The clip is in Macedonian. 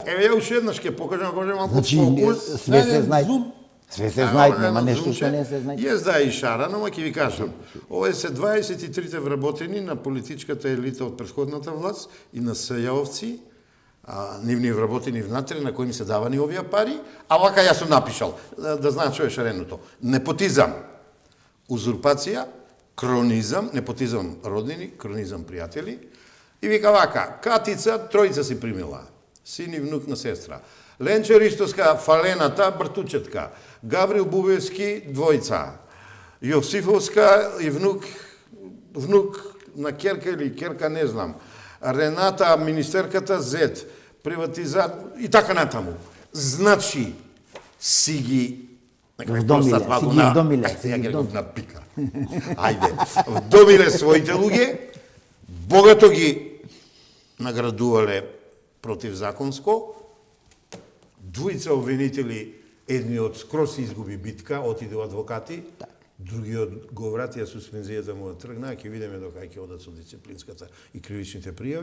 Еве ја уште еднаш ќе покажам, може малку Значи, фокус. све се знае. Све се знае, нема нешто што не се знае. Јас да и шарано, ама ќе ви кажам. Ова се 23 вработени на политичката елита од претходната власт и на СЈО-овци, нивни вработени внатре на кои ми се давани овие пари, а вака јас сум напишал, да знаат што е шареното. Непотизам, узурпација, кронизам, непотизам роднини, кронизам пријатели, и вика вака, Катица, тројца си примила, син и внук на сестра. Ленче Ристовска, фалената, бртучетка. Гаврил Бубевски, двојца. Јосифовска и внук на керка или керка, не знам. Рената, министерката, зет. И така натаму. Значи, си ги... Вдомиле, си ги вдомиле. Ја ги напика. Ајде. Вдомиле своите луѓе, богато ги наградувале противзаконско, двојца обвинители, едниот скрос изгуби битка, отиде у адвокати, другиот го вратија суспензијата му тргна, ќе видиме докај ќе одат со дисциплинската и кривичните пријави.